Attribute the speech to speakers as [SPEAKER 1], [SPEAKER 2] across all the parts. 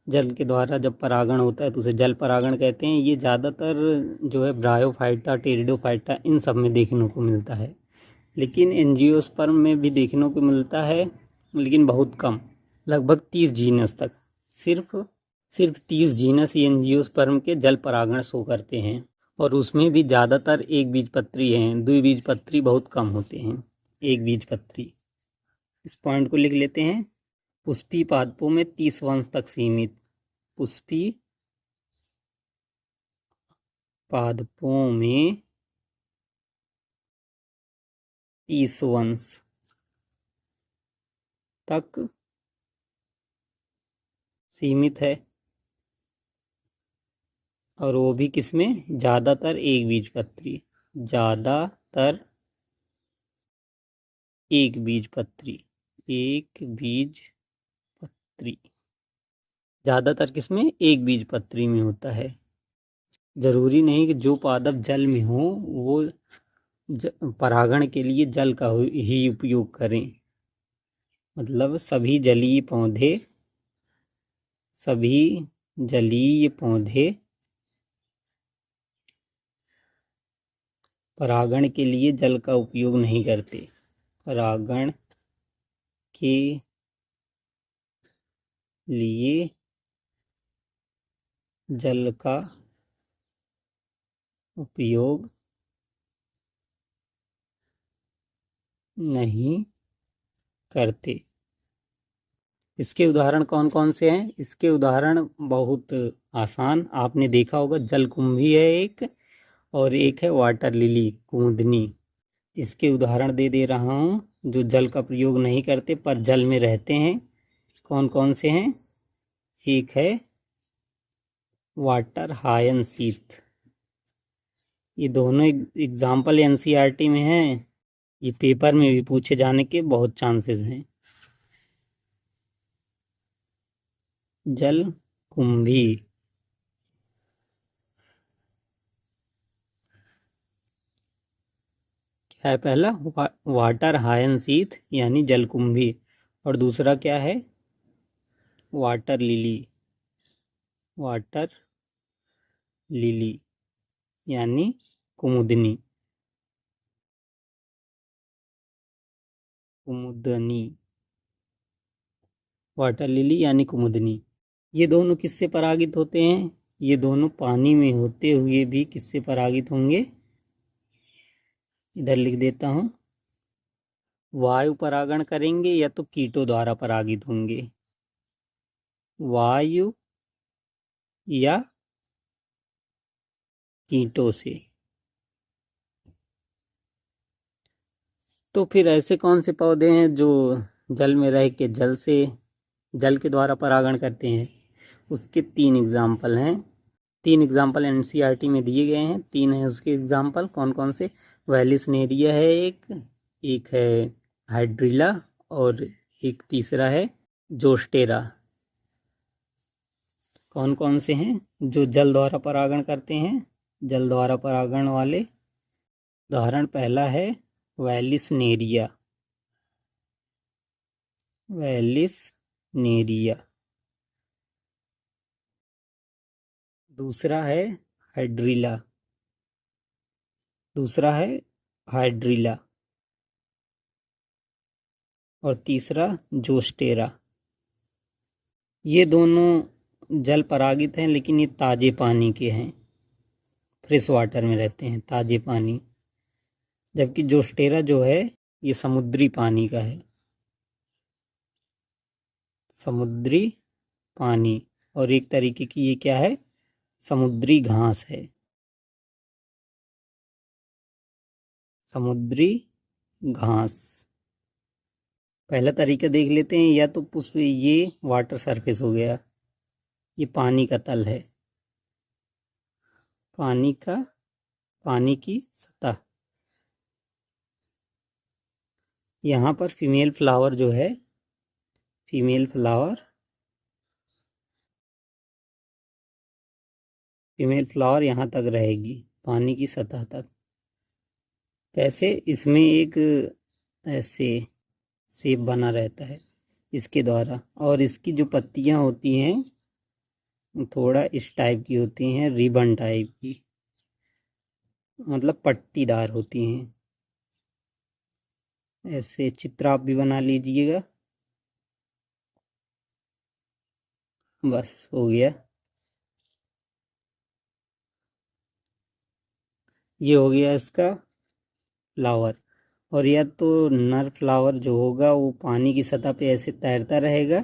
[SPEAKER 1] जल के द्वारा जब परागण होता है तो उसे जल परागण कहते हैं। ये ज़्यादातर जो है ब्रायोफाइटा, टेरिडोफाइटा इन सब में देखने को मिलता है, लेकिन एंजियोस्पर्म में भी देखने को मिलता है, लेकिन बहुत कम, लगभग 30 जीनस तक। सिर्फ 30 जीनस एंजियोस्पर्म के जल परागण शो करते हैं, और उसमें भी ज़्यादातर एक बीजपत्री हैं, द्विबीजपत्री बहुत कम होते हैं, एक बीजपत्री। इस पॉइंट को लिख लेते हैं। पुष्पी पादपों में 30 वंश तक सीमित। पुष्पी पादपों में 30 वंश तक सीमित है, और वो भी किसमें? ज़्यादातर एक बीजपत्री। ज़्यादातर एक बीजपत्री, एक बीजपत्री ज़्यादातर किसमें? एक बीजपत्री में होता है। जरूरी नहीं कि जो पादप जल में हो वो परागण के लिए जल का ही उपयोग करें। मतलब सभी जलीय पौधे परागण के लिए जल का उपयोग नहीं करते। परागण के लिए जल का उपयोग नहीं करते। इसके उदाहरण कौन कौन से हैं? इसके उदाहरण बहुत आसान, आपने देखा होगा, जलकुंभी है एक, और एक है वाटर लिली, कुमुदनी। इसके उदाहरण दे रहा हूँ जो जल का प्रयोग नहीं करते पर जल में रहते हैं। कौन कौन से हैं? एक है वाटर हायनसीथ। ये दोनों एग्जाम्पल एनसीईआरटी में हैं, ये पेपर में भी पूछे जाने के बहुत चांसेस हैं। जलकुंभी, क्या है पहला? वाटर हायनसीथ यानी जलकुंभी, और दूसरा क्या है? वाटर लिली, वाटर लिली यानी कुमुदनी, वाटर लिली यानी कुमुदनी। ये दोनों किससे परागित होते हैं? ये दोनों पानी में होते हुए भी किससे परागित होंगे? इधर लिख देता हूँ, वायु परागण करेंगे या तो कीटों द्वारा परागित होंगे। वायु या कीटों से। तो फिर ऐसे कौन से पौधे हैं जो जल में रह के जल के द्वारा परागण करते हैं? उसके 3 एग्जाम्पल हैं। 3 एग्जाम्पल एनसीईआरटी में दिए गए हैं। 3 हैं उसके एग्जाम्पल। कौन कौन से? वेलिसनेरिया है एक है हाइड्रिला, और एक तीसरा है जोस्टेरा। कौन कौन से हैं जो जल द्वारा परागण करते हैं? जल द्वारा परागण वाले उदाहरण, पहला है वेलिसनेरिया, दूसरा है हाइड्रिला, और तीसरा जोस्टेरा। ये दोनों जल परागित हैं, लेकिन ये ताजे पानी के हैं, फ्रेश वाटर में रहते हैं, ताजे पानी। जबकि जोस्टेरा जो है ये समुद्री पानी का है, समुद्री पानी। और एक तरीके की ये क्या है? समुद्री घास है, समुद्री घास। पहला तरीका देख लेते हैं। या तो पुष्प, ये वाटर सरफेस हो गया, ये पानी का तल है, पानी की सतह। यहाँ पर फीमेल फ्लावर जो है, फीमेल फ्लावर यहाँ तक रहेगी, पानी की सतह तक। कैसे? इसमें एक ऐसे शेप बना रहता है इसके द्वारा, और इसकी जो पत्तियाँ होती हैं थोड़ा इस टाइप की होती हैं, रिबन टाइप की, मतलब पट्टीदार होती हैं। ऐसे चित्र आप भी बना लीजिएगा। बस हो गया। ये हो गया इसका फ्लावर। और या तो नर फ्लावर जो होगा वो पानी की सतह पे ऐसे तैरता रहेगा,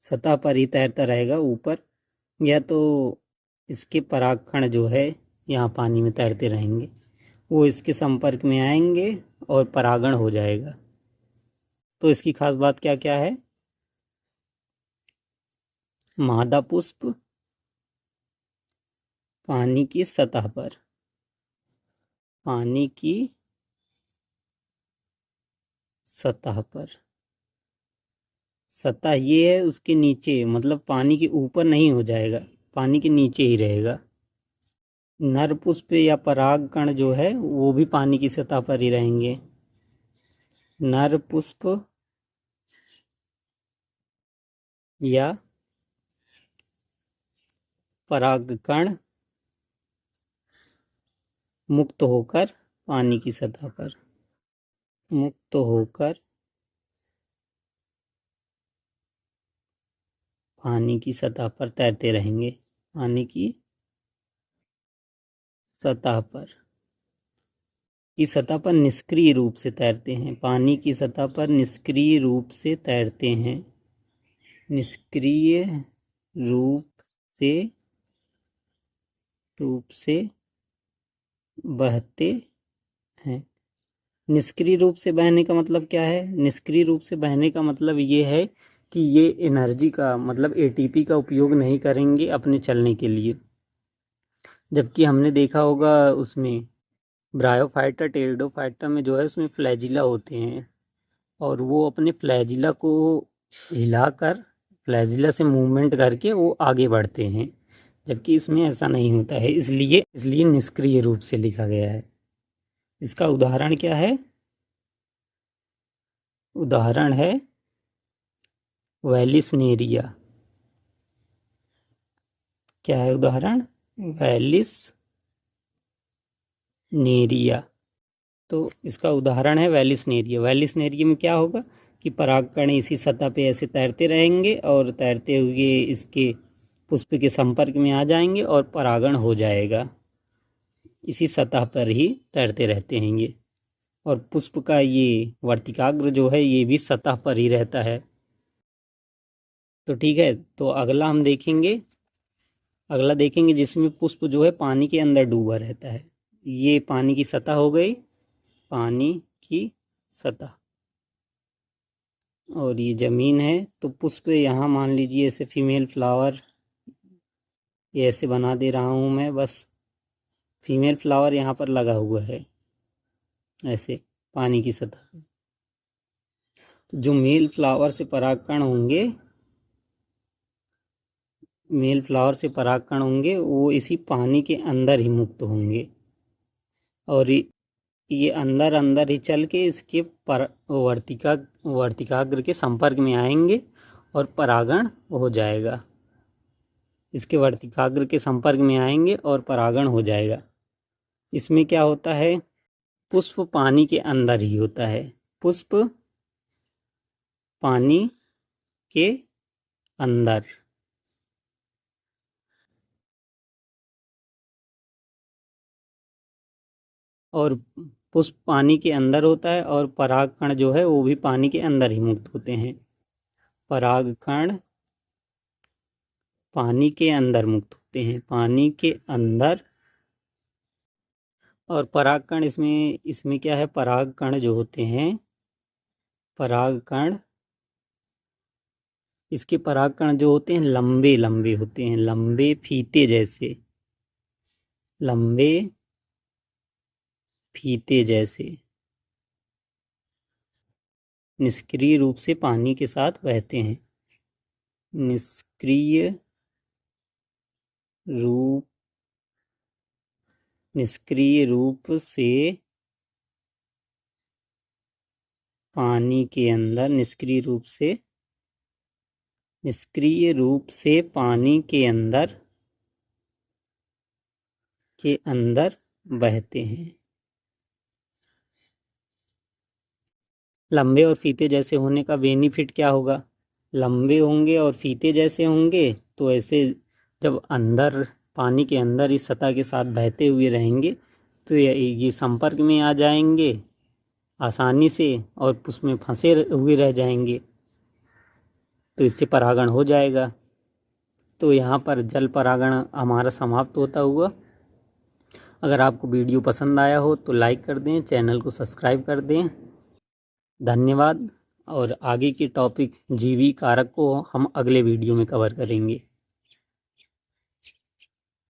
[SPEAKER 1] सतह पर ही तैरता रहेगा ऊपर, या तो इसके परागकण जो है यहाँ पानी में तैरते रहेंगे, वो इसके संपर्क में आएंगे और परागण हो जाएगा। तो इसकी खास बात क्या क्या है? मादा पुष्प पानी की सतह पर, पानी की सतह पर, सतह ये है उसके नीचे, मतलब पानी के ऊपर नहीं हो जाएगा, पानी के नीचे ही रहेगा। नर पुष्प या परागकण जो है वो भी पानी की सतह पर ही रहेंगे। नर पुष्प या परागकण मुक्त होकर पानी की सतह पर, मुक्त होकर पानी की सतह पर तैरते रहेंगे, पानी की सतह पर, की सतह पर निष्क्रिय रूप से तैरते हैं, पानी की सतह पर निष्क्रिय रूप से तैरते हैं, निष्क्रिय रूप से बहते हैं। निष्क्रिय रूप से बहने का मतलब क्या है? निष्क्रिय रूप से बहने का मतलब ये है कि ये एनर्जी का, मतलब एटीपी का उपयोग नहीं करेंगे अपने चलने के लिए। जबकि हमने देखा होगा उसमें ब्रायोफाइटा टेरिडोफाइटा में जो है उसमें फ्लैजिला होते हैं, और वो अपने फ्लैजिला को हिलाकर, फ्लैजिला से मूवमेंट करके वो आगे बढ़ते हैं, जबकि इसमें ऐसा नहीं होता है, इसलिए निष्क्रिय रूप से लिखा गया है। इसका उदाहरण क्या है? उदाहरण है वैलिसनेरिया। क्या है उदाहरण? वैलिसनेरिया। तो इसका उदाहरण है वैलिसनेरिया। वैलिसनेरिया में क्या होगा कि परागकण इसी सतह पे ऐसे तैरते रहेंगे और तैरते हुए इसके पुष्प के संपर्क में आ जाएंगे और परागण हो जाएगा। इसी सतह पर ही तैरते रहते हैं ये। और पुष्प का ये वर्तिकाग्र जो है ये भी सतह पर ही रहता है। तो ठीक है, तो अगला देखेंगे जिसमें पुष्प जो है पानी के अंदर डूबा रहता है। ये पानी की सतह हो गई, पानी की सतह, और ये ज़मीन है। तो पुष्प यहाँ मान लीजिए ऐसे फीमेल फ्लावर, ये ऐसे बना दे रहा हूँ मैं, बस फीमेल फ्लावर यहाँ पर लगा हुआ है ऐसे पानी की सतह पे। तो जो मेल फ्लावर से परागकण होंगे, मेल फ्लावर से परागकण होंगे वो इसी पानी के अंदर ही मुक्त होंगे, और ये अंदर अंदर ही चल के इसके वर्तिकाग्र के संपर्क में आएंगे और परागण हो जाएगा। इसके वर्तिकाग्र के संपर्क में आएंगे और परागण हो जाएगा। इसमें क्या होता है? पुष्प पानी के अंदर ही होता है, पुष्प पानी के अंदर, और पुष्प पानी के अंदर होता है, और परागकण जो है वो भी पानी के अंदर ही मुक्त होते हैं। परागकण पानी के अंदर मुक्त होते हैं, पानी के अंदर। और परागकण इसमें इसमें क्या है? परागकण जो होते हैं, परागकण, इसके परागकण जो होते हैं लंबे लंबे होते हैं, लंबे फीते जैसे, लंबे फीते जैसे, निष्क्रिय रूप से पानी के साथ बहते हैं, निष्क्रिय रूप, निष्क्रिय रूप से पानी के अंदर, निष्क्रिय रूप से निष्क्रिय रूप से पानी के अंदर बहते हैं। लंबे और फीते जैसे होने का बेनिफिट क्या होगा? लंबे होंगे और फीते जैसे होंगे तो ऐसे जब अंदर पानी के अंदर इस सतह के साथ बहते हुए रहेंगे तो ये संपर्क में आ जाएंगे आसानी से और उसमें फंसे हुए रह जाएंगे, तो इससे परागण हो जाएगा। तो यहाँ पर जल परागण हमारा समाप्त होता हुआ। अगर आपको वीडियो पसंद आया हो तो लाइक कर दें, चैनल को सब्सक्राइब कर दें। धन्यवाद। और आगे के टॉपिक जीवी कारक को हम अगले वीडियो में कवर करेंगे।